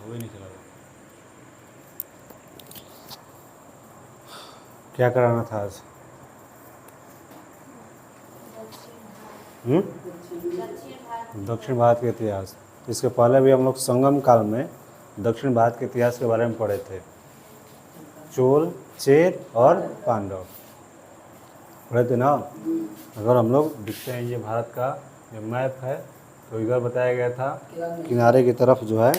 वही निकला हुआ। क्या कराना था आज? दक्षिण भारत के इतिहास। इसके पहले भी हम लोग संगम काल में दक्षिण भारत के इतिहास के बारे में पढ़े थे। चोल, चेर और पांडव पढ़े थे ना। अगर हम लोग देखते हैं, ये भारत का जो मैप है, तो इधर बताया गया था किनारे की तरफ जो है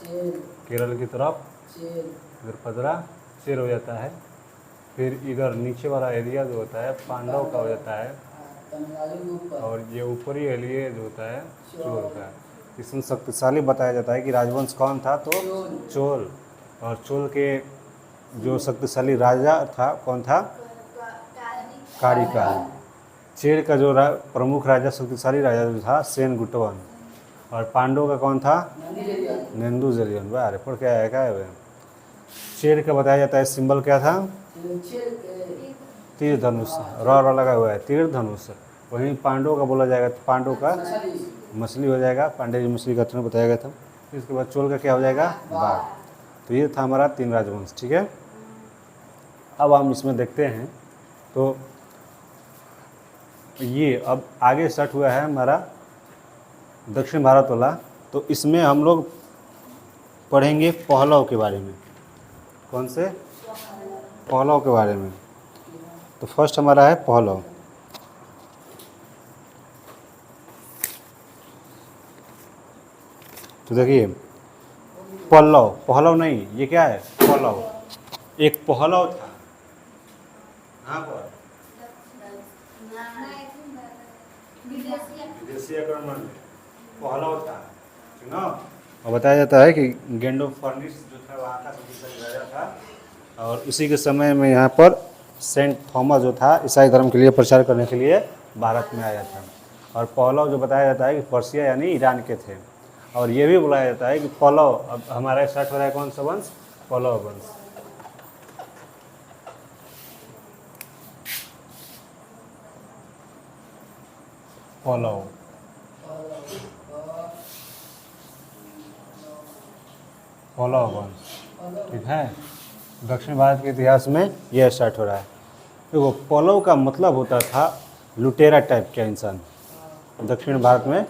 केरल की तरफ, इधर पदरा चेर हो जाता है। फिर इधर नीचे वाला एरिया जो होता है पांडव का हो जाता है, और ये ऊपरी एरिया जो होता है चोल का। इसमें शक्तिशाली बताया जाता है कि राजवंश कौन था, तो चोल। और चोल के जो शक्तिशाली राजा था कौन था, कारिकाल। चेर का जो प्रमुख राजा, शक्तिशाली राजा जो था, सेनगुटवन। और पांडव का कौन था, नेंदुजेरियन। वाह अरे पढ़ क्या है, क्या है। चेर का बताया जाता है सिंबल क्या था, तीर धनुष, र लगा हुआ है, तीर धनुष। वहीं पांडव का बोला जाएगा, पांडव का मछली हो जाएगा, पांडे जी मछली का तरह बताया गया था। इसके बाद चोल का क्या हो जाएगा, बाघ। तो ये था हमारा 3 राजवंश, ठीक है। अब हम इसमें देखते हैं, तो ये अब आगे स्टार्ट हुआ है हमारा दक्षिण भारत वाला। तो इसमें हम लोग पढ़ेंगे पहलव के बारे में। कौन से, पहलव के बारे में। तो फर्स्ट हमारा है पहलव। तो देखिए, पल्लव, पहलव नहीं, ये क्या है, पहलव। एक पहलव था यहाँ पर, विदेशी आक्रमण में पहलव था, ठीक ना। और बताया जाता है कि गेंडोफर्निस जो था वहाँ का शक्तिशाली राजा था। और उसी के समय में यहाँ पर सेंट थॉमस जो था ईसाई धर्म के लिए प्रचार करने के लिए भारत में आया था। और पहलव जो बताया जाता है कि पर्सिया यानी ईरान के थे। और ये भी बुलाया जाता है कि पल्लव, अब हमारा स्टार्ट हो रहा है कौन सा वंश, पल्लव वंश। पल्लव, पल्लव वंश, ठीक है। दक्षिण भारत के इतिहास में यह स्टार्ट हो रहा है। देखो, पल्लव का मतलब होता था लुटेरा टाइप का इंसान। दक्षिण भारत में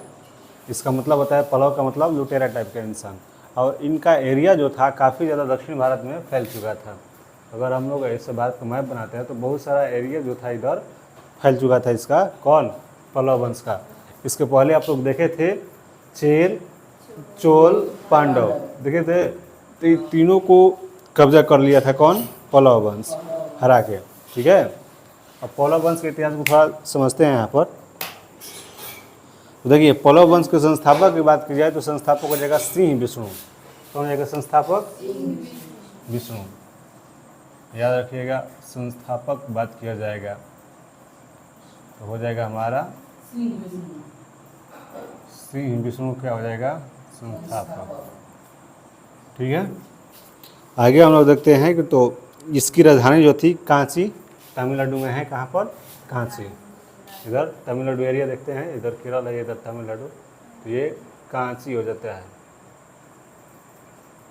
इसका मतलब होता है, पल्लव का मतलब लुटेरा टाइप का इंसान। और इनका एरिया जो था काफ़ी ज़्यादा दक्षिण भारत में फैल चुका था। अगर हम लोग ऐसे भारत का मैप बनाते हैं तो बहुत सारा एरिया जो था इधर फैल चुका था इसका, कौन, पल्लव वंश का। इसके पहले आप लोग देखे थे चेर, चोल, पांडव देखे थे। तो ये तीनों को कब्जा कर लिया था कौन, पल्लव वंश, हरा के, ठीक है। अब पल्लव वंश के इतिहास को थोड़ा समझते हैं यहाँ पर। तो देखिए, पल्लव वंश के संस्थापक की बात की जाए तो संस्थापक हो जाएगा सिंह विष्णु। कौन जाएगा संस्थापक, विष्णु। याद रखिएगा, संस्थापक बात किया जाएगा तो हो जाएगा हमारा सिंह विष्णु, क्या हो जाएगा, संस्थापक, ठीक है। आगे हम लोग देखते हैं कि तो इसकी राजधानी जो थी कांची, तमिलनाडु में है। कहाँ पर, कांची। इधर तमिलनाडु एरिया देखते हैं, इधर केरल है, इधर तमिलनाडु। तो ये कांची हो जाता है,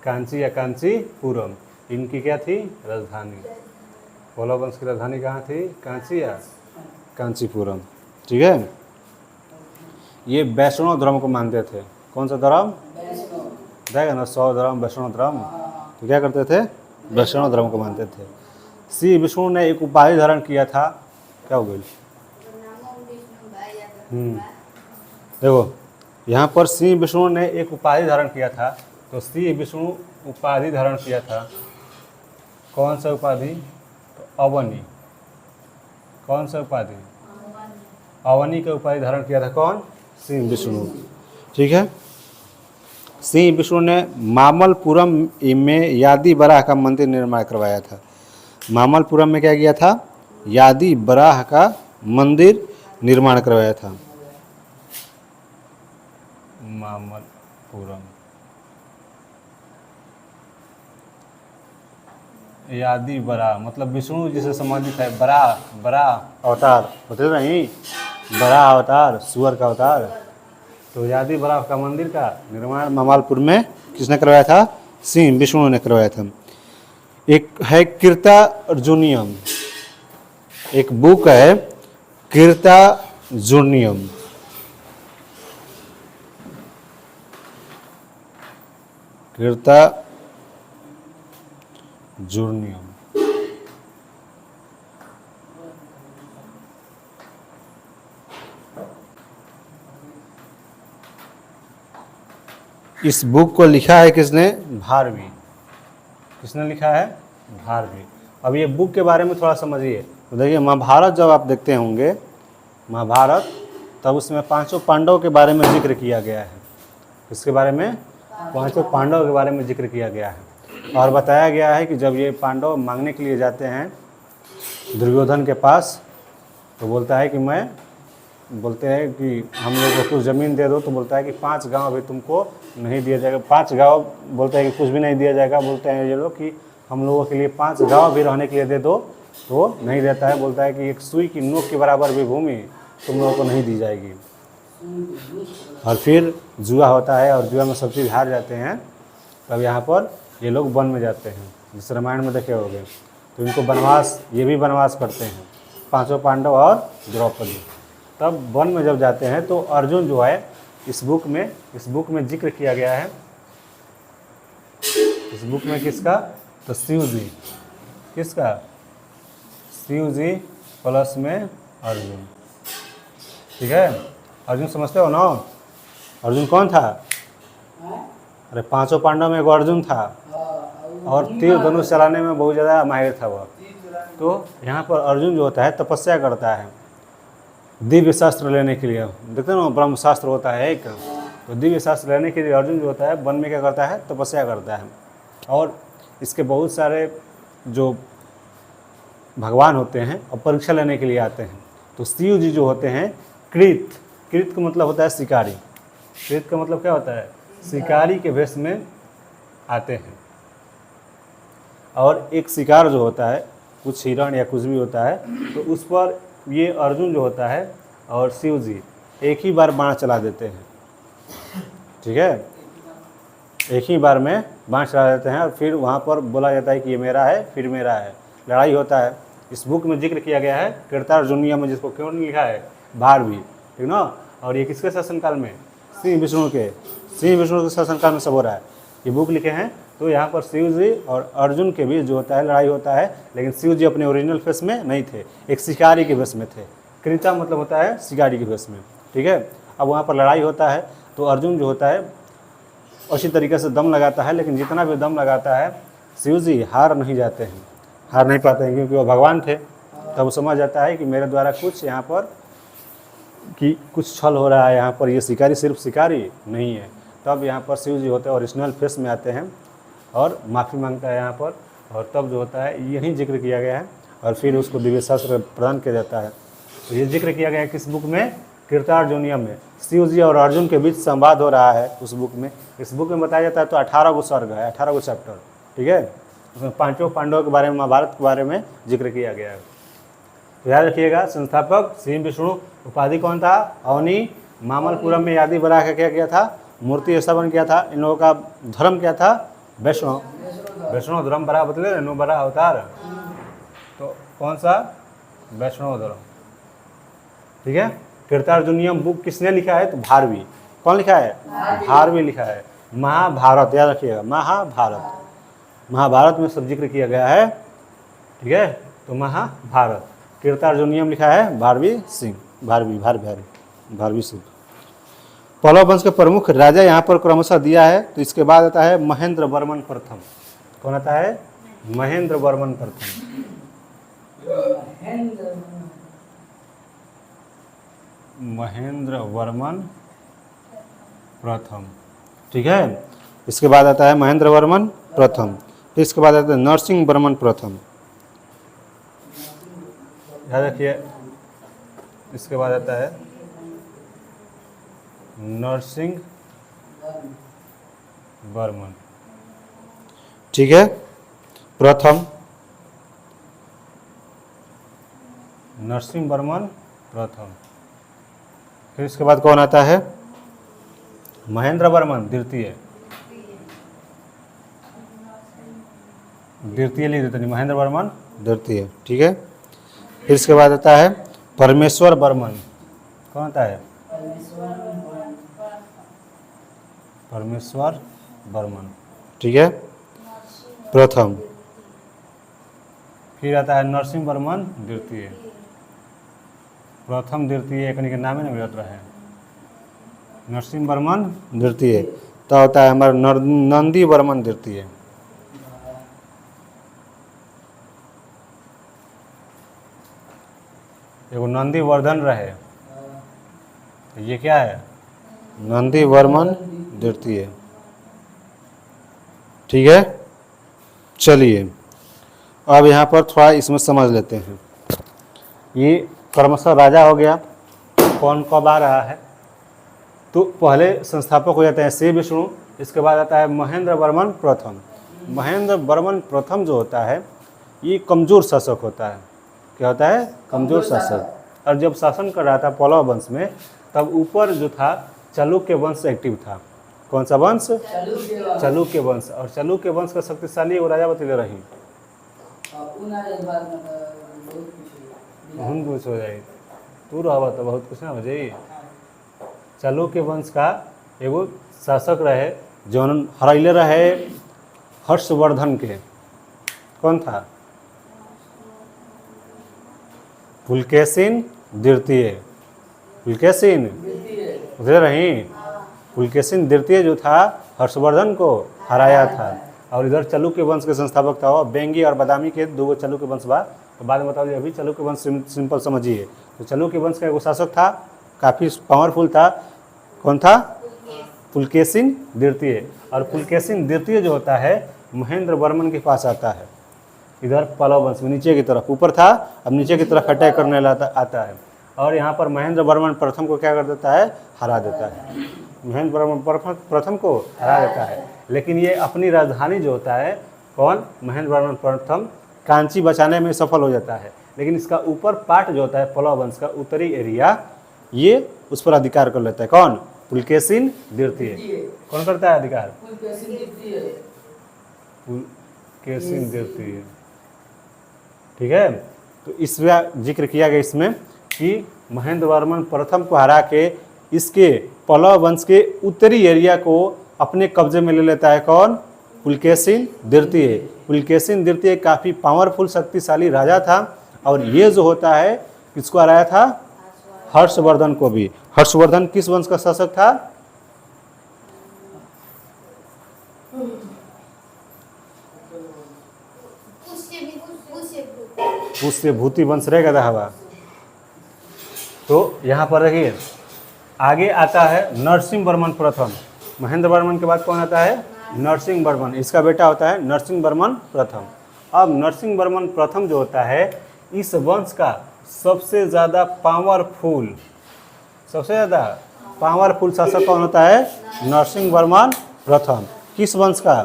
कांची या कांचीपुरम। इनकी क्या थी, राजधानी। पल्लव वंश की राजधानी कहाँ थी, कांची या कांचीपुरम, ठीक है। ये वैष्णव धर्म को मानते थे। कौन सा धर्म, देखा ना, 100 धर्म, वैष्णव धर्म। तो क्या करते थे, वैष्णव धर्म को मानते थे। श्री विष्णु ने एक उपाधि धारण किया था, क्या हो गई, देखो यहाँ पर श्री विष्णु ने एक उपाधि धारण किया था। तो श्री विष्णु उपाधि धारण किया था, कौन सा उपाधि, तो अवनी। कौन सा उपाधि, अवनी का उपाधि धारण किया था कौन, श्री विष्णु, ठीक है। श्री विष्णु ने मामल्लपुरम में यादी बराह का मंदिर निर्माण करवाया था। मामल्लपुरम में क्या किया था, यादी बराह का मंदिर निर्माण करवाया था। मामल्लपुरम, यादी बराह मतलब विष्णु जी से संबंधित है। बराह, बराह अवतार होते नहीं, बराह अवतार, सुअर का अवतार, तो यादी बराह का मंदिर का निर्माण ममालपुर में किसने करवाया था? सिंह विष्णु ने करवाया था। एक है कीर्ता अर्जुनियम, एक बुक है कीर्ता जूर्नियम। कीर्ता जूर्नियम, इस बुक को लिखा है किसने? भारवी। किसने लिखा है? भारवी। अब ये बुक के बारे में थोड़ा समझिए। तो देखिए महाभारत जब आप देखते होंगे, महाभारत, तब उसमें पांचों पांडवों के बारे में जिक्र किया गया है। इसके बारे में पांचों पांडवों के बारे में जिक्र किया गया है और बताया गया है कि जब ये पांडव मांगने के लिए जाते हैं दुर्योधन के पास, तो बोलता है कि बोलते हैं कि हम लोग को कुछ ज़मीन दे दो, तो बोलता है कि 5 गांव भी तुमको नहीं दिया जाएगा। 5 गांव, बोलते हैं कि कुछ भी नहीं दिया जाएगा। बोलते हैं ये लोग कि हम लोगों के लिए 5 गांव भी रहने के लिए दे दो, तो नहीं देता है। बोलता है कि एक सुई की नोक के बराबर भी भूमि तुम लोगों को नहीं दी जाएगी। और फिर जुआ होता है और जुआ में सब चीज़ हार जाते हैं। तब यहाँ पर ये लोग वन में जाते हैं, जिस रामायण में देखे होंगे। तो इनको वनवास, ये भी वनवास करते हैं, पांचों पांडव और द्रौपदी। तब वन में जब जाते हैं तो अर्जुन जो है इस बुक में जिक्र किया गया है। इस बुक में किसका? तो शिव जी। किसका? शिव जी प्लस में अर्जुन। ठीक है, अर्जुन समझते हो ना? अर्जुन कौन था? अरे पांचों पांडव में एगो अर्जुन था और तीर धनुष चलाने में बहुत ज़्यादा माहिर था वह। तो यहाँ पर अर्जुन जो होता है तपस्या करता है दिव्य शास्त्र लेने के लिए। देखते हो ना, ब्रह्म शास्त्र होता है एक, तो दिव्य शास्त्र लेने के लिए अर्जुन जो होता है वन में क्या करता है? तपस्या करता है। और इसके बहुत सारे जो भगवान होते हैं और परीक्षा लेने के लिए आते हैं। तो शिव जी जो होते हैं कृत का मतलब होता है शिकारी। कृत का मतलब क्या होता है? शिकारी के वेश में आते हैं। और एक शिकार जो होता है, कुछ हिरण या कुछ भी होता है, तो उस पर ये अर्जुन जो होता है और शिव जी एक ही बार बाण चला देते हैं। ठीक है, एक ही बार में बाण चला देते हैं और फिर वहाँ पर बोला जाता है कि ये मेरा है, फिर मेरा है। लड़ाई होता है। इस बुक में जिक्र किया गया है कीर्तार्जुनियम में, जिसको क्यों नहीं लिखा है? भारवी। ठीक ना? और ये किसके शासनकाल में? सिंह विष्णु के शासनकाल में सब हो रहा है। ये बुक लिखे हैं। तो यहाँ पर शिव जी और अर्जुन के बीच जो होता है लड़ाई होता है, लेकिन शिव जी अपने ओरिजिनल फेस में नहीं थे, एक शिकारी के वेश में थे। कृता मतलब होता है शिकारी के वेश में। ठीक है, अब वहाँ पर लड़ाई होता है तो अर्जुन जो होता है अच्छी तरीके से दम लगाता है, लेकिन जितना भी दम लगाता है शिव जी हार नहीं जाते हैं, हार नहीं पाते हैं, क्योंकि वो भगवान थे। तब वो समझ जाता है कि मेरे द्वारा कुछ यहाँ पर कि कुछ छल हो रहा है, यहाँ पर ये शिकारी सिर्फ शिकारी नहीं है। तब यहाँ पर शिव जी होते हैं ओरिजिनल फेस में आते हैं और माफ़ी मांगता है यहाँ पर। और तब जो होता है यही जिक्र किया गया है और फिर उसको दिव्य शास्त्र प्रदान किया जाता है। तो ये जिक्र किया गया है किस बुक में? कीर्तार्जुनियम में। शिव जी और अर्जुन के बीच संवाद हो रहा है उस बुक में। इस बुक में बताया जाता है तो 18 गो सर्ग है, 18 गो चैप्टर। ठीक है, उसमें पांचों पांडवों के बारे में, महाभारत के बारे में जिक्र किया गया है। तो याद रखिएगा, संस्थापक सिंह विष्णु। उपाधि कौन था? अवनी। मामलपुरम में यादी बना के क्या किया था? मूर्ति स्थापन किया था। इन लोगों का धर्म क्या था? वैष्णव। वैष्णव धर्म बड़ा बदले नो बड़ा अवतार। तो कौन सा? वैष्णव धर्म। ठीक है, कीर्तार्जुनियम बुक किसने लिखा है? तो भारवी। कौन लिखा है? भारवी लिखा है। महाभारत, याद रखिएगा, महाभारत में सब जिक्र किया गया है। ठीक है, तो महाभारत। कीर्तार्जुनियम लिखा है भारवी सिंह, भारवी सिंह। पल्लव वंश के प्रमुख राजा यहाँ पर क्रमशः दिया है। तो इसके बाद आता है महेंद्र वर्मन प्रथम। कौन आता है? महेंद्र वर्मन प्रथम। महेंद्र वर्मन प्रथम। ठीक है, इसके बाद आता है महेंद्र वर्मन प्रथम। फिर इसके बाद आता है नरसिंह वर्मन प्रथम। याद रखिए, इसके बाद आता है नरसिंह वर्मन। ठीक है, प्रथम नरसिंह वर्मन प्रथम। फिर इसके बाद कौन आता है? महेंद्र वर्मन द्वितीय, द्वितीय लिख देते नहीं, महेंद्र वर्मन द्वितीय। ठीक है, फिर इसके बाद आता है परमेश्वर वर्मन। कौन आता है? परमेश्वर वर्मन। ठीक है, प्रथम। फिर आता है नरसिंह वर्मन द्वितीय। प्रथम द्वितीय एक के नाम ही नहीं मिलत रहे। नरसिंह वर्मन द्वितीय। तो होता है हमारा नंदी वर्मन द्वितीय। एगो नंदी वर्धन रहे, ये क्या है? नंदी वर्मन द्वितीय। ठीक है, चलिए अब यहाँ पर थोड़ा इसमें समझ लेते हैं। ये क्रमशः राजा हो गया, कौन कब आ रहा है? तो पहले संस्थापक हो जाते हैं श्री विष्णु, इसके बाद आता है महेंद्र वर्मन प्रथम। महेंद्र वर्मन प्रथम जो होता है ये कमज़ोर शासक होता है। क्या होता है? कमज़ोर शासक। और जब शासन कर रहा था पल्लव वंश में, तब ऊपर जो था चालुक्य वंश एक्टिव था। कौन सा वंश? चालुक्य वंश। और चालुक्य वंश का शक्तिशाली एगो राजा बतले रही, बहुत कुछ हो जाए, तू रहा तो बहुत कुछ ना हो जाए। चालुक्य वंश का एगो शासक रहे जौन हरैले रहे हर्षवर्धन के। कौन था? पुलकेशिन द्वितीय। पुलकेशिन उधर रही, पुलकेशिन द्वितीय जो था हर्षवर्धन को हराया था। और इधर चालुक्य वंश के संस्थापक था वो बेंगी और बादामी के दो चालुक्य वंश बा। तो बाद में बताओ, अभी चालुक्य वंश सिंपल समझिए। तो चालुक्य वंश का एगो शासक था, काफ़ी पावरफुल था। कौन था? पुलकेशिन द्वितीय। और पुलकेशिन द्वितीय जो होता है महेंद्र वर्मन के पास आता है, इधर पल्लव वंश में नीचे की तरफ। ऊपर था, अब नीचे की तरफ अटैक करने आता है। और यहाँ पर महेंद्र वर्मन प्रथम को क्या कर देता है? हरा देता है। महेंद्र वर्मन प्रथम को हरा देता है। लेकिन ये अपनी राजधानी जो होता है, कौन? महेंद्र वर्मन प्रथम कांची बचाने में सफल हो जाता है। लेकिन इसका ऊपर पार्ट जो होता है पल्लव वंश का उत्तरी एरिया, ये उस पर अधिकार कर लेता है। कौन? पुलकेशिन द्वितीय। कौन करता है अधिकार? पुलकेशिन द्वितीय। ठीक है, तो इस जिक्र किया गया इसमें कि महेंद्र वर्मन प्रथम को हरा के इसके पल्लव वंश के उत्तरी एरिया को अपने कब्जे में ले लेता है। कौन? पुलकेशिन द्वितीय। पुलकेशिन द्वितीय काफ़ी पावरफुल शक्तिशाली राजा था। और ये जो होता है किसको हराया था? हर्षवर्धन को भी। हर्षवर्धन किस वंश का शासक था? पुष्यभूति वंश रहेगा हवा। तो यहाँ पर देखिए आगे आता है नरसिंह वर्मन प्रथम। महेंद्र वर्मन के बाद कौन आता है? नरसिंह वर्मन। इसका बेटा होता है नरसिंह वर्मन प्रथम। अब नरसिंह वर्मन प्रथम जो होता है इस वंश का सबसे ज़्यादा पावरफुल शासक कौन होता है? नरसिंह वर्मन प्रथम। किस वंश का?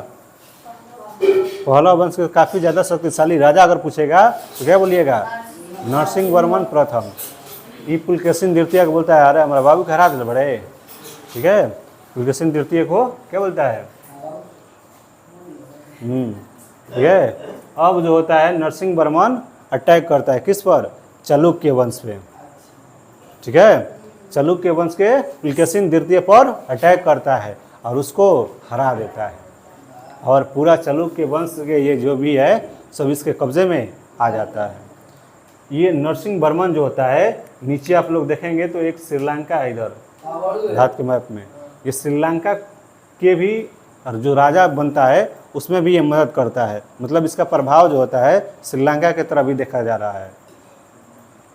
पल्लव वंश के काफ़ी ज़्यादा शक्तिशाली राजा अगर पूछेगा तो क्या बोलिएगा? नरसिंह वर्मन प्रथम। ये पुलकेशिन द्वितीय को बोलता है अरे हमारा बाबू के हरा दिल बड़े। ठीक है, पुलकेशिन द्वितीय को क्या बोलता है? ठीक है। अब जो होता है नरसिंह वर्मन अटैक करता है किस पर? चालुक्य वंश पे। ठीक है, चालुक्य वंश के पुलकेशिन द्वितीय पर अटैक करता है और उसको हरा देता है। और पूरा चालुक्य वंश के ये जो भी है सब इसके कब्जे में आ जाता है। ये नरसिंह वर्मन जो होता है, नीचे आप लोग देखेंगे तो एक श्रीलंका है इधर भारत के मैप में। ये श्रीलंका के भी और जो राजा बनता है उसमें भी ये मदद करता है। मतलब इसका प्रभाव जो होता है श्रीलंका की तरफ भी देखा जा रहा है।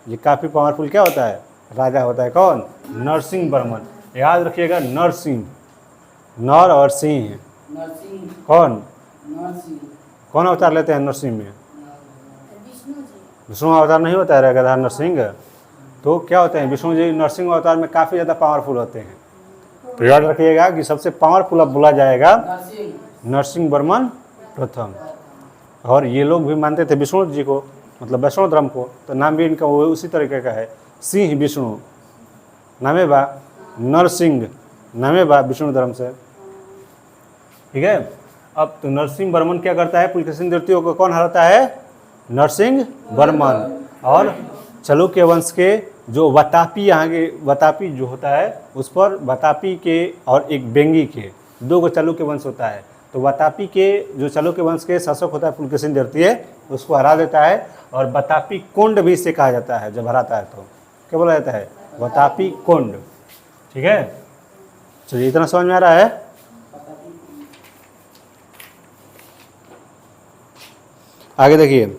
ये काफ़ी पावरफुल क्या होता है? राजा होता है। कौन? नरसिंह वर्मन। याद रखिएगा नरसिंह, नर और सिंह। कौन कौन अवतार लेते हैं नरसिंह में? विष्णु अवतार नहीं होता है गधा नरसिंह। तो क्या होते हैं? विष्णु जी नरसिंह अवतार में काफ़ी ज़्यादा पावरफुल होते हैं। तो याद रखिएगा कि सबसे पावरफुल अब बोला जाएगा नरसिंह वर्मन प्रथम। और ये लोग भी मानते थे विष्णु जी को, मतलब वैष्णव धर्म को। तो नाम भी इनका वो उसी तरीके का है, सिंह विष्णु नामे बा नरसिंह। नामे बा विष्णु धर्म से, ठीक है। अब तो नरसिंह वर्मन क्या करता है, पुलकेशिन द्वितीय को कौन हराता है, नरसिंह वर्मन। और चालुक्य वंश के जो वातापी, यहाँ के वातापी जो होता है उस पर वातापी के और एक बेंगी के दो गो चालुक्य वंश होता है, तो वातापी के जो चालुक्य वंश के शासक होता है पुलकेशिन द्वितीय, उसको हरा देता है। और वातापी कोंड भी इसे कहा जाता है, जब हराता है तो क्या बोला जाता है, वातापी कोंड, ठीक है। चलिए इतना समझ में आ रहा है। आगे देखिए,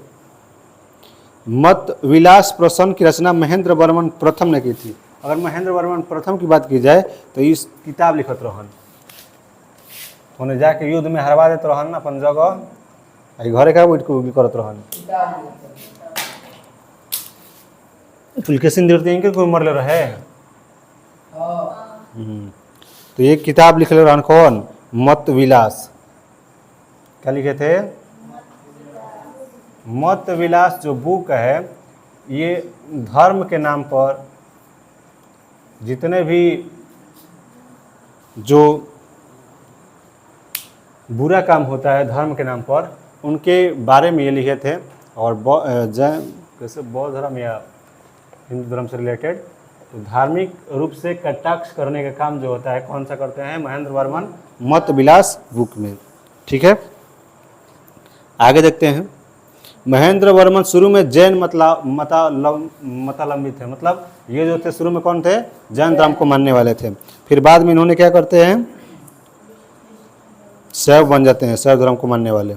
मत विलास प्रसन्न की रचना महेंद्र वर्मन प्रथम ने की थी। अगर महेंद्र वर्मन प्रथम की बात की जाए तो इस किताब लिखत रहन, उन्हें जाके युद्ध में हरवा देते रहन ना अपन जगह, घरे का बैठ के करत रहन। पुलकेशिन द्वितीय के कोई मरले रहे। तो एक किताब लिखले रहन, कौन, मत विलास। क्या लिखे थे, मत विलास जो बुक है, ये धर्म के नाम पर जितने भी जो बुरा काम होता है धर्म के नाम पर, उनके बारे में ये लिखे थे। और जैन कैसे बौद्ध धर्म या हिंदू धर्म से रिलेटेड, तो धार्मिक रूप से कटाक्ष करने का काम जो होता है कौन सा करते हैं, महेंद्र वर्मन मत विलास बुक में, ठीक है। आगे देखते हैं, महेंद्र वर्मन शुरू में जैन मतावलंबी थे, मतलब ये जो थे शुरू में कौन थे, जैन धर्म को मानने वाले थे। फिर बाद में इन्होंने क्या करते हैं, शैव बन जाते हैं, शैव धर्म को मानने वाले,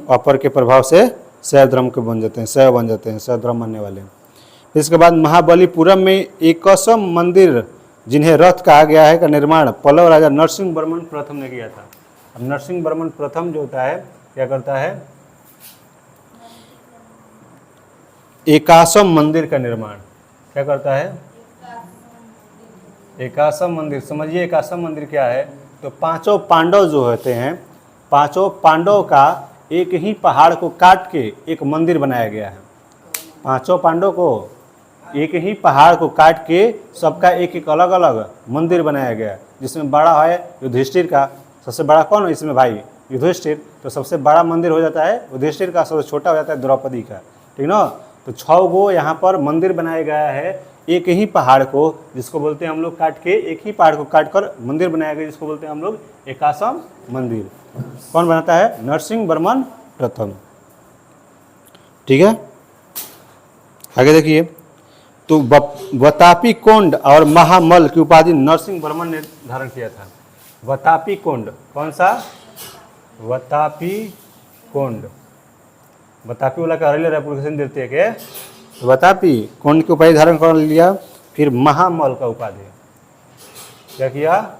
अपर के प्रभाव से शैव धर्म के बन जाते हैं, शैव बन जाते हैं, शैव धर्म मानने वाले। इसके बाद महाबलीपुरम में एकसम मंदिर जिन्हें रथ कहा गया है का निर्माण पल्लव राजा नरसिंह वर्मन प्रथम ने किया था। अब नरसिंह वर्मन प्रथम जो होता है क्या करता है, एकासम मंदिर का निर्माण क्या करता है, एकासम मंदिर। समझिए एकासम मंदिर क्या है, तो पांचों पांडव जो होते हैं, पांचों पांडव का एक ही पहाड़ को काट के एक मंदिर बनाया गया है। पांचों पांडव को एक ही पहाड़ को काट के सबका एक एक अलग अलग मंदिर बनाया गया है, जिसमें बड़ा है युधिष्ठिर का, सबसे बड़ा कौन है इसमें भाई, युधिष्ठिर, तो सबसे बड़ा मंदिर हो जाता है युधिष्ठिर का, सबसे छोटा हो जाता है द्रौपदी का, ठीक ना। तो 6 गो यहाँ पर मंदिर बनाया गया है, एक ही पहाड़ को, जिसको बोलते हैं हम लोग काट के, एक ही पहाड़ को काट कर मंदिर बनाया गया, जिसको बोलते हैं हम लोग एकासम मंदिर। कौन बनाता है, नरसिंह वर्मन प्रथम, ठीक है। आगे देखिए, तो वतापी कोंड और महामल की उपाधि नरसिंह वर्मन ने धारण किया था। वतापी कोंड, कौन सा, वतापी कोंड, वतापी वाला का हरेले पुलकेशिन द्वितीय के, तो वतापी कोंड की उपाधि धारण कर लिया। फिर महामल का उपाधि क्या किया,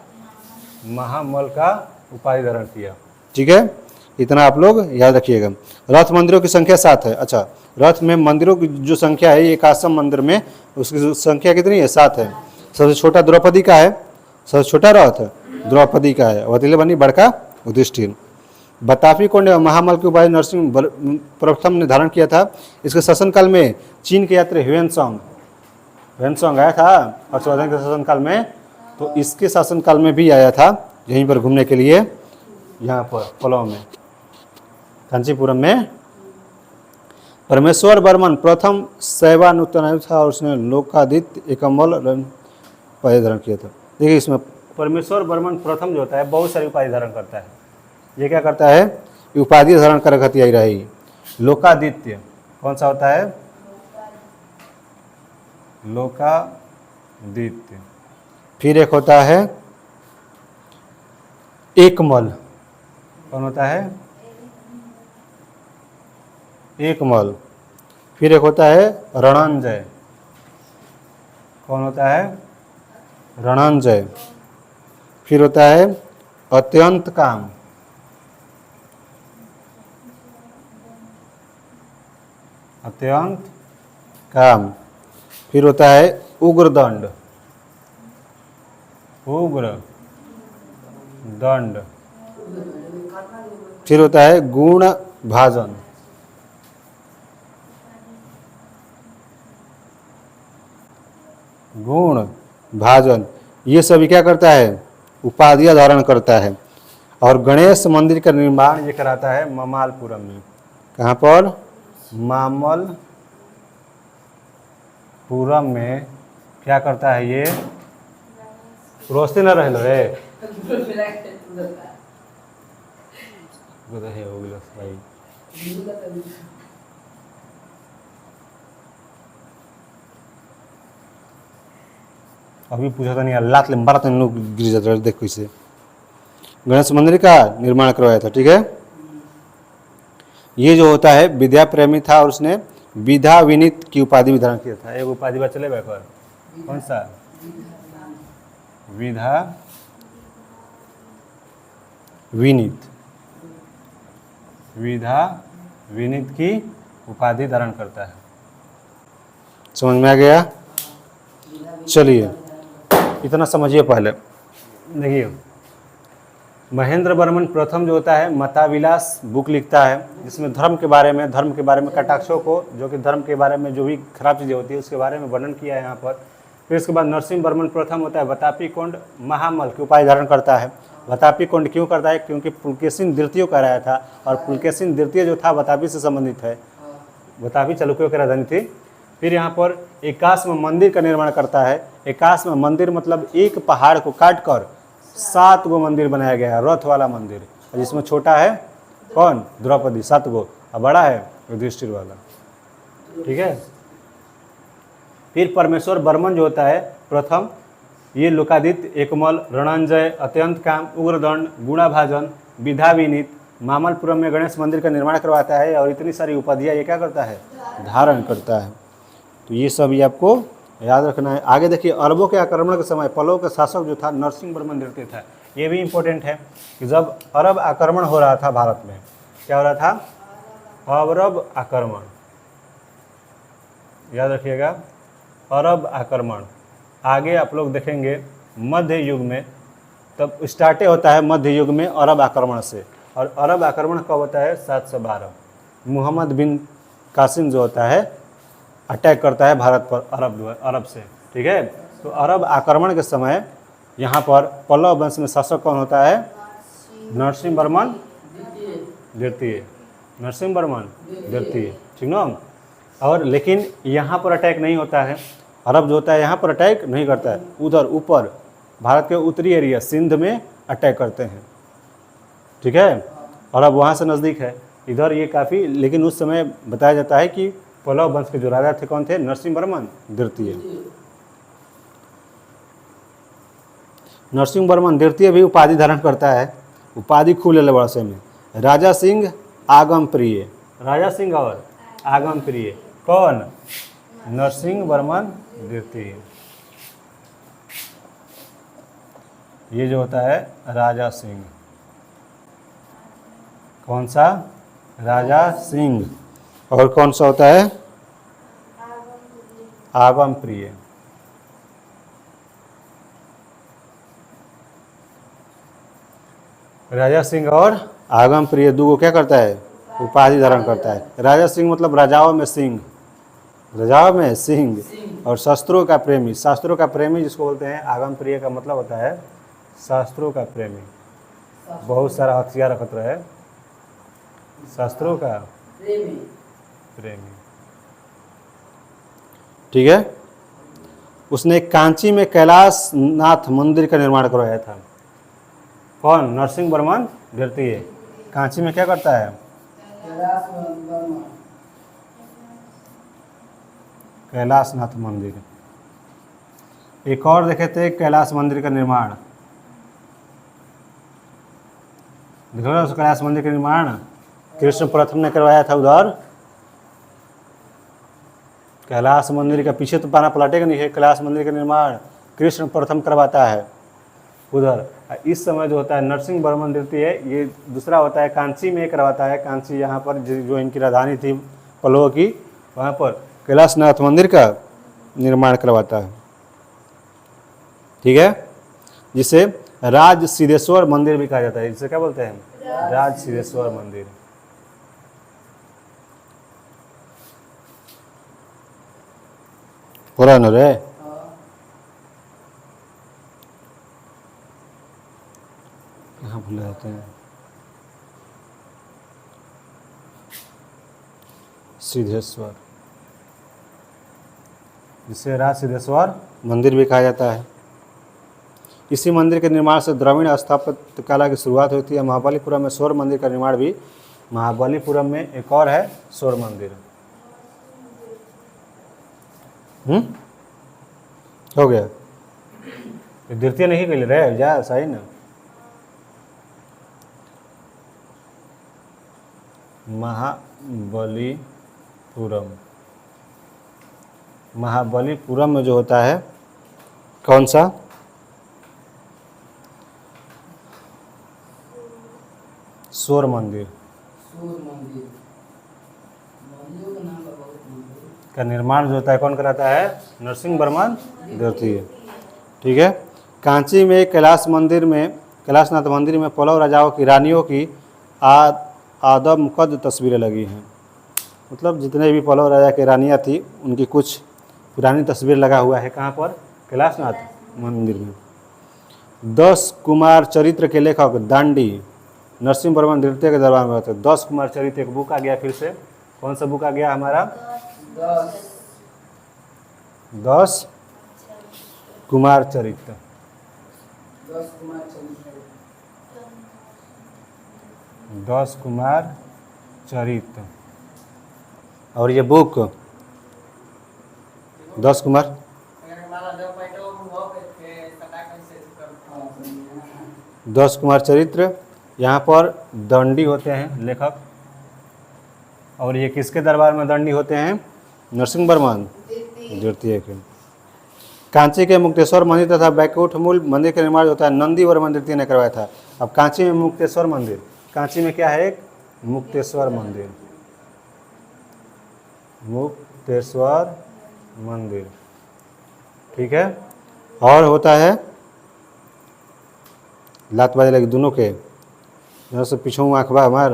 महामल का उपाधि धारण किया, ठीक है। इतना आप लोग याद रखिएगा। रथ मंदिरों की संख्या 7 है। अच्छा, रथ में मंदिरों की जो संख्या है, एकासम मंदिर में उसकी संख्या कितनी है, 7 है। सबसे छोटा द्रौपदी का है, सबसे छोटा रथ द्रौपदी का है, वतीले बनी बड़का युधिष्ठिर। बतापी कोंड महामल की उपाधि नरसिंह प्रथम ने धारण किया था। इसके शासनकाल में चीन के यात्री ह्वेनसांग आया था हर्षवर्धन के शासनकाल में, तो इसके शासनकाल में भी आया था यहीं पर घूमने के लिए, यहाँ पर पल्लव में, कांचीपुरम में। परमेश्वर वर्मन प्रथम शैवानुत्तरायु था और उसने लोकादित्य एकमल उपाधि धारण किया था। देखिए इसमें परमेश्वर वर्मन प्रथम जो होता है बहुत सारी उपाधि धारण करता है। ये क्या करता है, उपाधि धारण कर रखती आई रही। लोकादित्य कौन सा होता है, लोकादित्य। फिर एक होता है एकमल, कौन होता है, एकमल। फिर एक होता है रणंजय, कौन होता है, रणंजय। फिर होता है अत्यंत काम, अत्यंत काम। फिर होता है उग्रदंड, उग्र दंड। फिर होता है गुण भाजन, गुण भाजन। ये सभी क्या करता है, उपाधियां धारण करता है। और गणेश मंदिर का निर्माण ये कराता है ममालपुरम में। कहाँ पर? मामलपुरम में क्या करता है ये? रोशनी न रह लो रे हो गया भाई। अभी पूछा था नहीं यार, लात ले मारा तो लोग गिर जाते हैं। देखो इसे, गणेश मंदिर का निर्माण करवाया था। ठीक है, ये जो होता है विद्या प्रेमी था और उसने विधा विनीत की उपाधि भी धारण किया था। एक उपाधि बा चले बैकर, कौन सा? विधा विनीत, विधा विनीत की उपाधि धारण करता है। समझ में आ गया? चलिए इतना समझिए। पहले देखिए, महेंद्र वर्मन प्रथम जो होता है मताविलास बुक लिखता है, जिसमें धर्म के बारे में कटाक्षों को, जो कि धर्म के बारे में जो भी खराब चीज़ें होती है उसके बारे में वर्णन किया है यहाँ पर। फिर इसके बाद नरसिंह वर्मन प्रथम होता है वतापी कुंड महामल की उपाधि धारण करता है। वतापी कुंड क्यों करता है? क्योंकि पुलकेशिन द्वितीय कराया था, और पुलकेशिन द्वितीय जो था वतापी से संबंधित है, वतापी चालुक्यों की राजधानी थी। फिर यहाँ पर एकाश्म मंदिर का निर्माण करता है। एकाश्म मंदिर मतलब एक पहाड़ को काट कर 7 गो मंदिर बनाया गया है, रथ वाला मंदिर, जिसमें छोटा है कौन? द्रौपदी, 7 गो, और बड़ा है युधिष्ठिर वाला। ठीक है, फिर परमेश्वर वर्मन जो होता है प्रथम, ये लोकादित्य, एकमल, रणंजय, अत्यंत काम, उग्रदंड, गुणाभाजन, विधा विनीत, मामलपुरम में गणेश मंदिर का निर्माण करवाता है, और इतनी सारी उपाधियाँ ये क्या करता है? धारण करता है। तो ये सब ये आपको याद रखना है। आगे देखिए, अरबों के आक्रमण के समय पल्लव का शासक जो था नरसिंह वर्मन द्वितीय था। ये भी इम्पोर्टेंट है कि जब अरब आक्रमण हो रहा था भारत में, क्या हो रहा था? अरब आक्रमण, याद रखिएगा, अरब आक्रमण। आगे आप लोग देखेंगे मध्य युग में, तब स्टार्टे होता है मध्य युग में अरब आक्रमण से। और अरब आक्रमण कब होता है? 712। मोहम्मद बिन कासिम जो होता है अटैक करता है भारत पर अरब से। ठीक है, तो अरब आक्रमण के समय यहाँ पर पल्लव वंश में शासक कौन होता है? नरसिंह वर्मन द्वितीय, नरसिंह वर्मन द्वितीय। ठीक ना? और लेकिन यहाँ पर अटैक नहीं होता है, अरब जो होता है यहाँ पर अटैक नहीं करता है, उधर ऊपर भारत के उत्तरी एरिया सिंध में अटैक करते हैं। ठीक है, अरब वहाँ से नज़दीक है, इधर ये काफ़ी, लेकिन उस समय बताया जाता है कि पल्लव वंश के जो राजा थे कौन थे? नरसिंह वर्मन द्वितीय। नरसिंह वर्मन द्वितीय भी उपाधि धारण करता है, उपाधि खूब ले बड़ा से में, राजा सिंह आगम प्रिय। राजा सिंह और आगम प्रिय कौन? नरसिंह वर्मन द्वितीय। ये जो होता है राजा सिंह, कौन सा? राजा सिंह। और कौन सा होता है? आगम प्रिय। राजा सिंह और आगम प्रिय दो क्या करता है? उपाधि धारण करता है। राजा सिंह मतलब राजाओं में सिंह, राजाओं में सिंह। और शस्त्रों का प्रेमी, शास्त्रों का प्रेमी जिसको बोलते हैं आगम प्रिय का मतलब होता है शास्त्रों का प्रेमी। बहुत सारा हथियार रखत रहे, शास्त्रों का प्रेमी। ठीक है, उसने कांची में कैलाश नाथ मंदिर का निर्माण करवाया था। कौन? नरसिंह वर्मन द्वितीय। कांची में क्या करता है? कैलाशनाथ मंदिर। एक और देखे थे कैलाश मंदिर का निर्माण, देखो कैलाश मंदिर का निर्माण कृष्ण प्रथम ने करवाया था उधर। कैलाश मंदिर का पीछे तो पाना पलटेगा नहीं है, कैलाश मंदिर का निर्माण कृष्ण प्रथम करवाता है उधर। इस समय जो होता है नरसिंह वर्मन द्वितीय, ये दूसरा होता है कांची में करवाता है। कांची यहाँ पर जो इनकी राजधानी थी पल्लवों की, वहाँ पर कैलाशनाथ मंदिर का निर्माण करवाता है। ठीक है, जिसे राज सिद्धेश्वर मंदिर भी कहा जाता है। जिसे क्या बोलते हैं? राज सिद्धेश्वर मंदिर। पूरा न रे। कहाँ भूल जाते हैं, सिद्धेश्वर, जिसे राज सिद्धेश्वर मंदिर भी कहा जाता है। इसी मंदिर के निर्माण से द्रविड़ स्थापत्य कला की शुरुआत हुई थी। महाबलीपुरम में सौर मंदिर का निर्माण भी, महाबलीपुरम में एक और है सौर मंदिर। हो गया, द्वितीय नहीं कर रहे जा सही ना। महाबलीपुरम, महाबलीपुरम में जो होता है कौन सा, सौर मंदिर का निर्माण जो होता है कौन कराता है, नरसिंह वर्मन द्वितीय। ठीक है। कांची में कैलाश मंदिर में, कैलाशनाथ मंदिर में पल्लव राजाओं की रानियों की आदमकद तस्वीरें लगी हैं। मतलब जितने भी पल्लव राजा की रानियाँ थी उनकी कुछ पुरानी तस्वीर लगा हुआ है। कहाँ पर, कैलाशनाथ मंदिर में। 10 कुमार चरित्र के लेखक दांडी नरसिंह वर्मन द्वितीय के दरबार में होते। 10 कुमार चरित्र एक बुक आ गया, फिर से कौन सा बुक आ गया हमारा, 10 कुमार चरित्र। 10 कुमार चरित्र, और ये बुक 10 कुमार, 10 कुमार चरित्र। यहाँ पर दंडी होते हैं लेखक, और ये किसके दरबार में दंडी होते हैं, नरसिंह वर्मन द्वितीय के। कांची के मुक्तेश्वर मंदिर तथा बैकुंठ मूल मंदिर का निर्माण होता है नंदी वर्मन द्वितीय ने करवाया था। अब कांची में मुक्तेश्वर मंदिर, कांची में क्या है, एक मुक्तेश्वर मंदिर, मुक्तेश्वर मंदिर। ठीक है। और होता है लात बाजे लगी दोनों के, जहाँ से पीछू आँखबा हमार,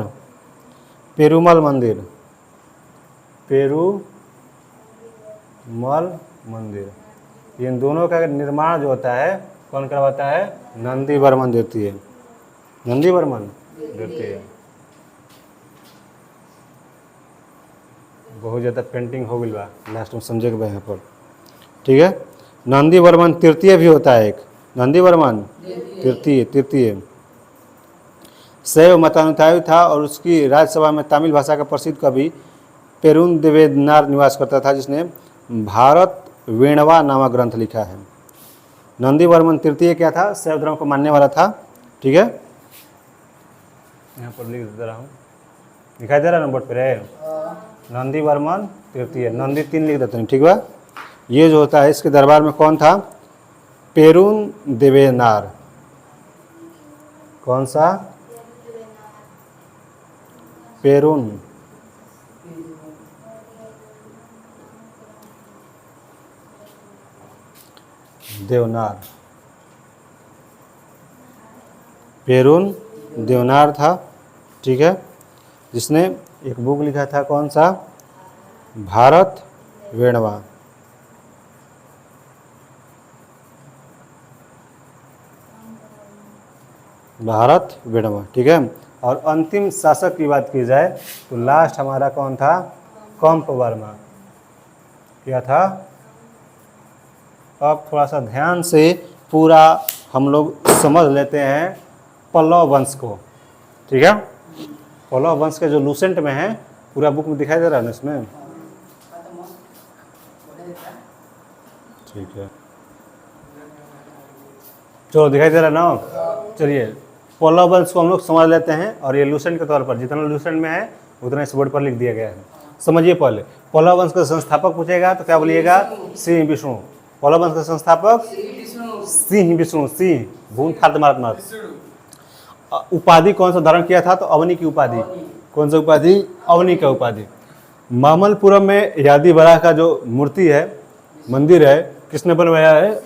पेरुमल मंदिर, पेरुमल मंदिर। इन दोनों का निर्माण जो होता है कौन करवाता है, नंदी वर्मन द्वितीय, नंदी वर्मन द्वितीय। बहुत ज़्यादा पेंटिंग हो गई बा, लास्ट में समझे के बा यहाँ पर। ठीक है। नंदी वर्मन तृतीय भी होता है एक, नंदी वर्मन तृतीय शैव मतानुयायी था और उसकी राज्यसभा में तमिल भाषा का प्रसिद्ध कवि पेरुन देवेनार निवास करता था, जिसने भारत वेणवा नामक ग्रंथ लिखा है। नंदी वर्मन तृतीय क्या था, शैव धर्म को मानने वाला था। ठीक है। यहाँ पर लिख दे रहा हूँ, दिखाई दे रहा है नंबर पर है, नंदी वर्मन तृतीय, नंदी 3 लिख देते हैं। ठीक है। ये जो होता है इसके दरबार में कौन था, पेरुन देवेनार। कौन सा, पेरुन देवनार, पेरुन देवनार था। ठीक है। जिसने एक बुक लिखा था कौन सा, भारत वेणवा। भारत वेणवा। ठीक है। और अंतिम शासक की बात की जाए तो लास्ट हमारा कौन था, कंप वर्मा। क्या था, अब थोड़ा सा ध्यान से पूरा हम लोग समझ लेते हैं पल्लव वंश को। ठीक है। पल्लव वंश के जो लूसेंट में है, पूरा बुक में दिखाई दे रहा है ना इसमें। ठीक है, चलो दिखाई दे रहा है ना। चलिए पल्लव वंश को हम लोग समझ लेते हैं, और ये लूसेंट के तौर पर जितना लूसेंट में है उतना इस बोर्ड पर लिख दिया गया है। समझिए पहले, पल्लव वंश का संस्थापक पूछेगा तो क्या बोलिएगा, सिंह विष्णु। पल्लव वंश का संस्थापक सिंह विष्णु, सिंह भून फार्द मारत। उपाधि कौन सा धारण किया था, तो अवनी की उपाधि। कौन सा उपाधि, अवनी का उपाधि। मामलपुरम में यादी बराह का जो मूर्ति है, मंदिर है, किसने बनवाया है,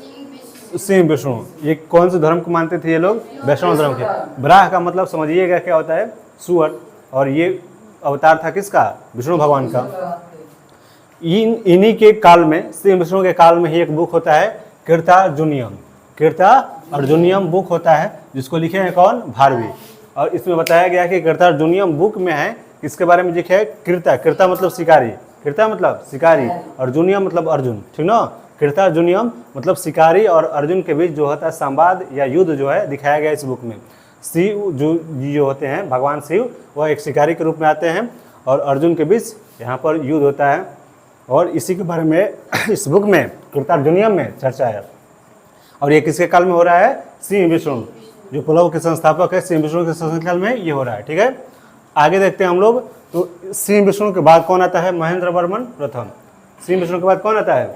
सिंह विष्णु। ये कौन से धर्म को मानते थे ये लोग, वैष्णव धर्म के। बराह का मतलब समझिएगा क्या होता है, सुअर, और ये अवतार था किसका, विष्णु भगवान का। इन्हीं के काल में, सिंह विष्णु के काल में ही एक बुक होता है कीर्तार्जुनियम। कीर्तार्जुनियम बुक होता है जिसको लिखे हैं कौन, भारवी। और इसमें बताया गया कि कृतार्जुनियम बुक में है, इसके बारे में लिखे है कृता, कृता मतलब शिकारी, कृता मतलब शिकारी, अर्जुनियम मतलब अर्जुन, ठीक ना। कृतार्जुनियम मतलब शिकारी और अर्जुन के बीच जो होता है संवाद या युद्ध जो है दिखाया गया इस बुक में। शिव जो होते हैं भगवान शिव, वह एक शिकारी के रूप में आते हैं और अर्जुन के बीच यहाँ पर युद्ध होता है, और इसी के बारे में इस बुक में कृतार्जुनियम में चर्चा है। और ये किसके काल में हो रहा है, सिंह विष्णु, जो पल्लव के संस्थापक है, सिंह विष्णु के शासनकाल में ये हो रहा है, ठीक है। आगे देखते हैं हम लोग, तो सिंह विष्णु के बाद कौन आता है, महेंद्र वर्मन प्रथम। सिंह विष्णु के बाद कौन आता है,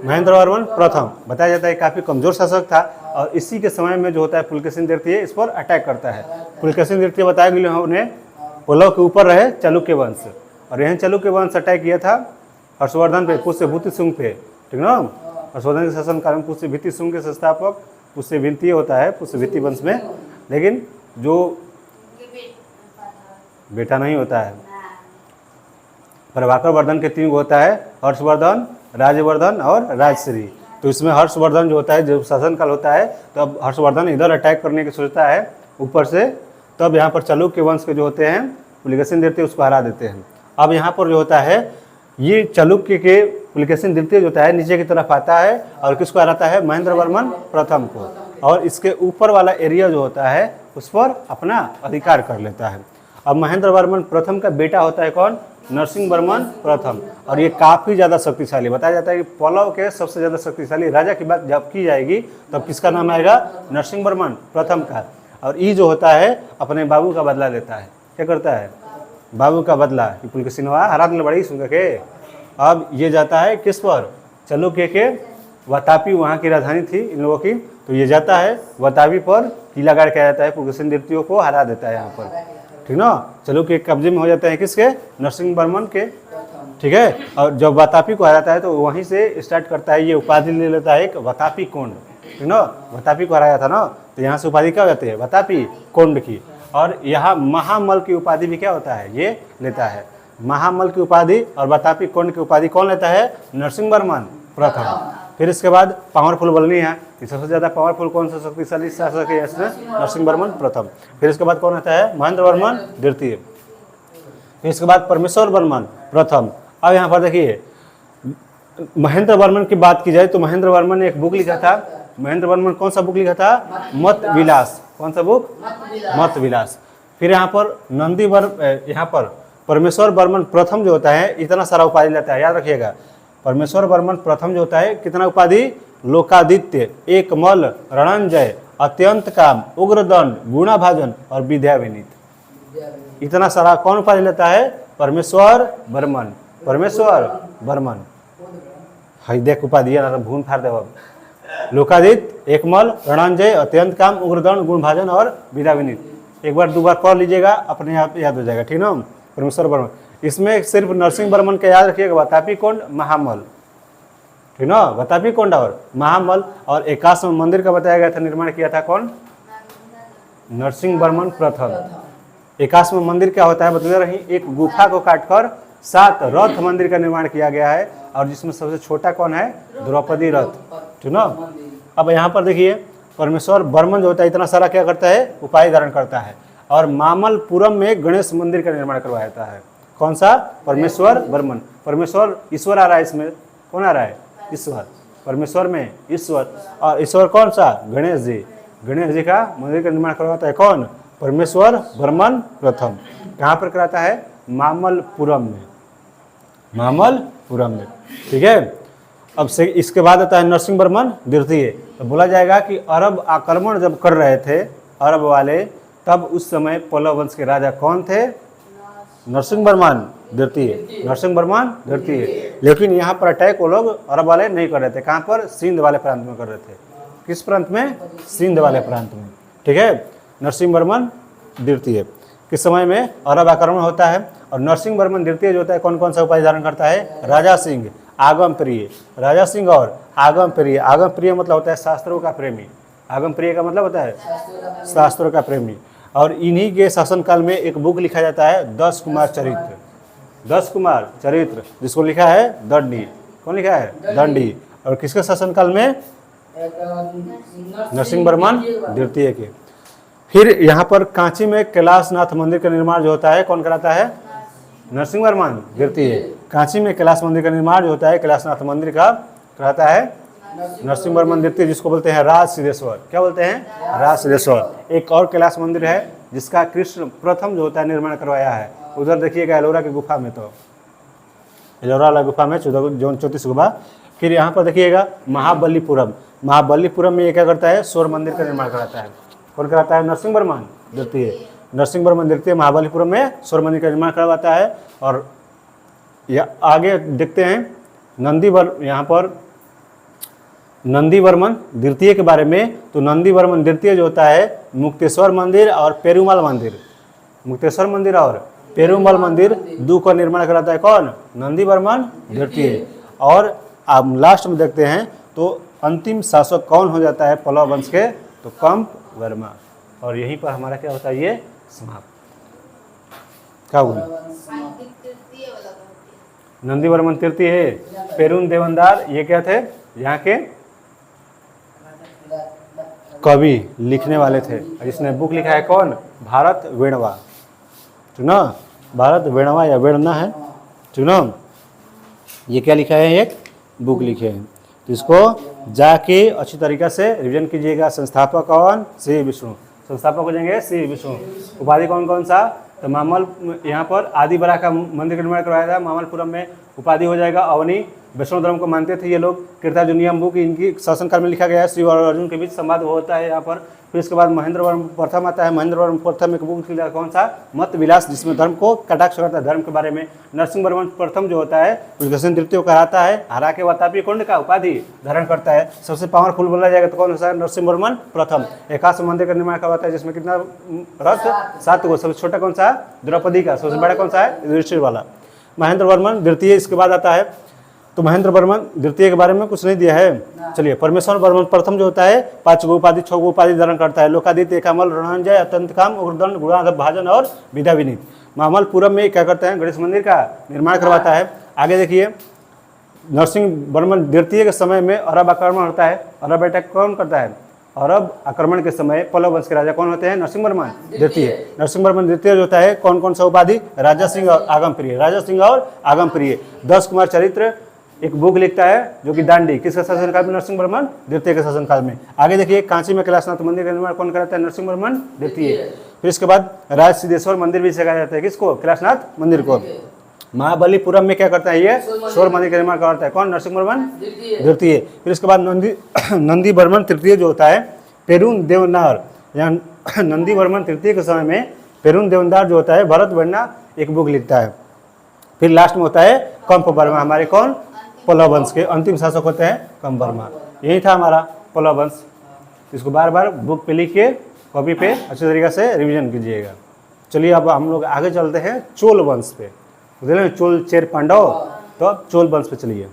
महेंद्र वर्मन प्रथम। बताया जाता है काफ़ी कमजोर शासक था, और इसी के समय में जो होता है पुलकेशिन द्वितीय इस पर अटैक करता है। पुलकेशिन द्वितीय बताया गया उन्हें पल्लव के ऊपर रहे चालुक्य वंश, और यहीं चालुक्य वंश अटैक किया था हर्षवर्धन पे, पुष्यभूति शुंग पे, ठीक ना। हर्षवर्धन के शासन काल में पुष्यभूति शुंग के संस्थापक पुष्यभूति होता है पुष्यभूति वंश में, लेकिन जो बेटा नहीं होता है, प्रभाकर वर्धन के 3 होता है, हर्षवर्धन, राजवर्धन और राजश्री। तो इसमें हर्षवर्धन जो होता है, जब शासनकाल होता है तब हर्षवर्धन इधर अटैक करने की सोचता है ऊपर से, तब यहाँ पर चालुक्य वंश के जो होते हैं पुलकेशिन द्वितीय उसको हरा देते हैं। अब यहाँ पर जो होता है ये चालुक्य के पुलकेशिन द्वितीय जो होता है नीचे की तरफ आता है और किसको हराता है, महेंद्र वर्मन प्रथम को, और इसके ऊपर वाला एरिया जो होता है उस पर अपना अधिकार कर लेता है। अब महेंद्र वर्मन प्रथम का बेटा होता है कौन, नरसिंह वर्मन प्रथम, और ये काफ़ी ज़्यादा शक्तिशाली। बताया जाता है कि पल्लव के सबसे ज़्यादा शक्तिशाली राजा की बात जब की जाएगी तब किसका नाम आएगा, नरसिंह वर्मन प्रथम का। और ये जो होता है अपने बाबू का बदला लेता है, क्या करता है, बाबू का बदला, कि पुलकेशिनवा हरा दिल बड़ी सुन के। अब ये जाता है किस पर, चालुक्य के वातापी, वहाँ की राजधानी थी इन लोगों की, तो ये जाता है वातापी पर किला गाड़ के आ जाता है, पुलकेशिन द्वितीय को हरा देता है यहाँ पर, ठीक ना। चालुक्य के कब्जे में हो जाते हैं किसके, नरसिंह वर्मन के, ठीक है। और जब वातापी को हराता है तो वहीं से स्टार्ट करता है, ये उपाधि ले लेता है एक वातापी कोंड, ठीक ना। वातापी को हराया था ना, तो यहाँ से उपाधि क्या हो जाती है, वातापी कोंड की। और यहाँ महामल की उपाधि भी क्या होता है, ये लेता है। महामल की उपाधि और वातापी कोंड की उपाधि कौन लेता है, नरसिंह वर्मन प्रथम। फिर इसके बाद पावरफुल बोलनी है कि सबसे ज़्यादा पावरफुल कौन सा शक्तिशाली शासक है, इसमें नरसिंह वर्मन प्रथम। फिर इसके बाद कौन आता है, महेंद्र वर्मन द्वितीय। फिर इसके बाद परमेश्वर वर्मन प्रथम। अब यहाँ पर देखिए महेंद्र वर्मन की बात की जाए तो महेंद्र वर्मन ने एक बुक लिखा था। महेंद्र वर्मन कौन सा बुक लिखा था, मत विलास। कौन सा बुक, मत विलास। फिर यहाँ पर यहाँ पर परमेश्वर वर्मन प्रथम जो होता है इतना सारा उपाधि लेता है, याद रखिएगा। परमेश्वर वर्मन प्रथम जो होता है कितना उपाधि, लोकादित्य, एकमल, रणंजय, अत्यंत काम, उग्रदंड, गुणाभाजन और विद्या विनीत। इतना सारा कौन उपाधि लेता है, परमेश्वर वर्मन। परमेश्वर वर्मन हई देख उपाधि भून फाड़ देव, लोकादित्य, एकमल, रणंजय, अत्यंत काम, उग्रदंड, गुणभाजन और विद्या विनीत। एक बार 2 बार पढ़ लीजिएगा, अपने आप याद हो जाएगा, ठीक ना। परमेश्वर वर्मन, इसमें सिर्फ नरसिंह वर्मन का याद रखिएगा, वातापी कोंड, महामल, ठीक ना, वातापी कोंड और महामल। और 81 मंदिर का बताया गया था, निर्माण किया था कौन, नरसिंह वर्मन प्रथम। 81 मंदिर क्या होता है बतला रही, एक गुफा को काटकर 7 रथ मंदिर का निर्माण किया गया है, और जिसमें सबसे छोटा कौन है, द्रौपदी रथ, ठीक ना। अब यहाँ पर देखिए परमेश्वर वर्मन जो होता है इतना सारा क्या करता है, उपाधि धारण करता है, और मामलपुरम में गणेश मंदिर का निर्माण करवाया जाता है। कौन सा, परमेश्वर वर्मन। परमेश्वर ईश्वर आ रहा है, इसमें कौन आ रहा है, ईश्वर। परमेश्वर में ईश्वर, और ईश्वर कौन सा, गणेश जी। गणेश जी का मंदिर का निर्माण करवाता है कौन, परमेश्वर वर्मन प्रथम। कहाँ पर कराता है, मामलपुरम में, मामलपुरम में, ठीक है। अब से इसके बाद आता है नरसिंह वर्मन द्वितीय। तो बोला जाएगा कि अरब आक्रमण जब कर रहे थे अरब वाले, तब उस समय पल्लव वंश के राजा कौन थे, नरसिंह वर्मन द्वितीय, नरसिंह वर्मन द्वितीय। लेकिन यहाँ पर अटैक वो लोग अरब वाले नहीं कर रहे थे, कहाँ पर, सिंध वाले प्रांत में कर रहे थे। किस प्रांत में, सिंध वाले प्रांत में, ठीक है। नरसिंह वर्मन द्वितीय के समय में अरब आक्रमण होता है, और नरसिंह वर्मन द्वितीय जो होता है कौन कौन सा उपाधि धारण करता है, राजा सिंह, आगम प्रिय, राजा सिंह और आगम प्रिय। आगम प्रिय मतलब होता है शास्त्रों का प्रेमी, आगम प्रिय का मतलब होता है शास्त्रों का प्रेमी। और इन्हीं के शासनकाल में एक बुक लिखा जाता है 10 कुमार चरित्र, 10 कुमार चरित्र, जिसको लिखा है दंडी। कौन लिखा है, दंडी। और किसके शासनकाल में, नरसिंहवर्मन द्वितीय के। फिर यहाँ पर कांची में कैलाशनाथ मंदिर का निर्माण जो होता है कौन कराता है? नरसिंहवर्मन द्वितीय। कांची में कैलाश मंदिर का निर्माण जो होता है कैलाशनाथ मंदिर का कराता है नरसिंहवर्मन द्वितीय, जिसको बोलते हैं राज सिद्धेश्वर। क्या बोलते हैं? राज सिद्धेश्वर। एक और कैलाश मंदिर है जिसका कृष्ण प्रथम जो होता है निर्माण करवाया है, उधर देखिएगा एलोरा की गुफा में, तो एलोरा वाला गुफा में 34 गुफा। फिर यहाँ पर देखिएगा महाबलीपुरम। महाबलीपुरम में ये क्या करता है? सूर्य मंदिर का निर्माण कराता है। कौन कराता है? नरसिंहवर्मन द्वितीय। नरसिंहवर्मन द्वितीय महाबलीपुरम में सूर्य मंदिर का निर्माण करवाता है। और आगे देखते हैं यहाँ पर नंदीवर्मन द्वितीय के बारे में। तो नंदीवर्मन द्वितीय जो होता है मुक्तेश्वर मंदिर और पेरुमाल मंदिर, मुक्तेश्वर मंदिर और पेरुमाल मंदिर दो का निर्माण कराता है कौन? नंदीवर्मन द्वितीय। और अब लास्ट में देखते हैं तो अंतिम शासक कौन हो जाता है पल्लव वंश के? तो कंप वर्मा। और यहीं पर हमारा क्या होता है? ये समाप्त। क्या हुआ? नंदीवर्मन तृतीय है, पेरुन देवनदार ये क्या थे? यहाँ के कवि लिखने वाले थे। इसने बुक लिखा है कौन? भारत वेणवा। चुना भारत वेणवा या वेणना है, चुनो। ये क्या लिखा है? एक बुक लिखे हैं। तो इसको जाके अच्छी तरीक़ा से रिवीजन कीजिएगा। संस्थापक कौन? श्री विष्णु। संस्थापक हो जाएंगे श्री विष्णु। उपाधि कौन कौन सा? तो मामल यहाँ पर आदि बराह का मंदिर का निर्माण करवाया था। मामलपुरम में उपाधि हो जाएगा अवनी। वैष्णव धर्म को मानते थे ये लोग। कृतार्जुनियम बुक इनकी शासनकाल में लिखा गया है। शिव और अर्जुन के बीच संवाद होता है यहाँ पर। फिर इसके बाद महेंद्र वर्म प्रथम आता है। महेंद्र वर्म प्रथम एक बुक लिखा कौन सा? मत विलास, जिसमें धर्म को कटाक्ष करता है, धर्म के बारे में। नरसिंहवर्मन प्रथम जो होता है पुष्करसेन द्वितीय को हराता है, हरा के वातापी कुंड का उपाधि धारण करता है। सबसे पावरफुल बोला जाएगा तो कौन सा? नरसिंहवर्मन प्रथम। 81 मंदिर का निर्माण करवाता है, जिसमें कितना रथ? 7 को। सबसे छोटा कौन सा? द्रौपदी का। सबसे बड़ा कौन सा है? युधिष्ठिर वाला। महेंद्र वर्मन द्वितीय इसके बाद आता है। तो महेंद्र वर्मन द्वितीय के बारे में कुछ नहीं दिया है। चलिए, परमेश्वर वर्मन प्रथम जो होता है 5 गो उपाधि 6 गो उपाधि धारण करता है। लोकादित्य, एकामल, रणंजय, अत्यंत काम, उग्रदंड, गुणाधर, भाजन और विद्या विनीत। मामलपुरम में क्या करता है? गणेश मंदिर का निर्माण करवाता है। आगे देखिए, नरसिंह वर्मन द्वितीय के समय में अरब आक्रमण होता है। अरब अटैक कौन करता है? अरब आक्रमण के समय पल्लव वंश के राजा कौन होते हैं? नरसिंहवर्मन द्वितीय। नरसिंहवर्मन द्वितीय जो होता है कौन कौन सा उपाधि? राजा सिंह और आगम प्रिय। राजा सिंह और आगम प्रिय। 10 कुमार चरित्र एक बुक लिखता है जो कि दांडी। किसका शासनकाल में? नरसिंहवर्मन द्वितीय के शासनकाल में। आगे देखिए, कांची में कैलाशनाथ मंदिर का निर्माण कौन कराता है? नरसिंहवर्मन द्वितीय। फिर इसके बाद राज सिद्धेश्वर मंदिर भी सिखाया जाता है। किसको? कैलाशनाथ मंदिर को। महाबलीपुरम में क्या करता है? ये सूर्य मंदिर का निर्माण करवाता है कौन? नरसिंहवर्मन द्वितीय। फिर इसके बाद नंदीवर्मन तृतीय जो होता है पेरुन देवनार, यहाँ नंदीवर्मन तृतीय के समय में पेरुन देवनार जो होता है भरत वर्मा एक बुक लिखता है। फिर लास्ट में होता है कंप वर्मा। हमारे कौन? पल्लव वंश के अंतिम शासक होते हैं कंप वर्मा। यही था हमारा पल्लव वंश। इसको बार बार बुक पे लिख के कॉपी पे अच्छे तरीके से रिवीजन कीजिएगा। चलिए, अब हम लोग आगे चलते हैं चोल वंश पे। चोल चेर पांडव, तो अब चोल वंश पे चलिए।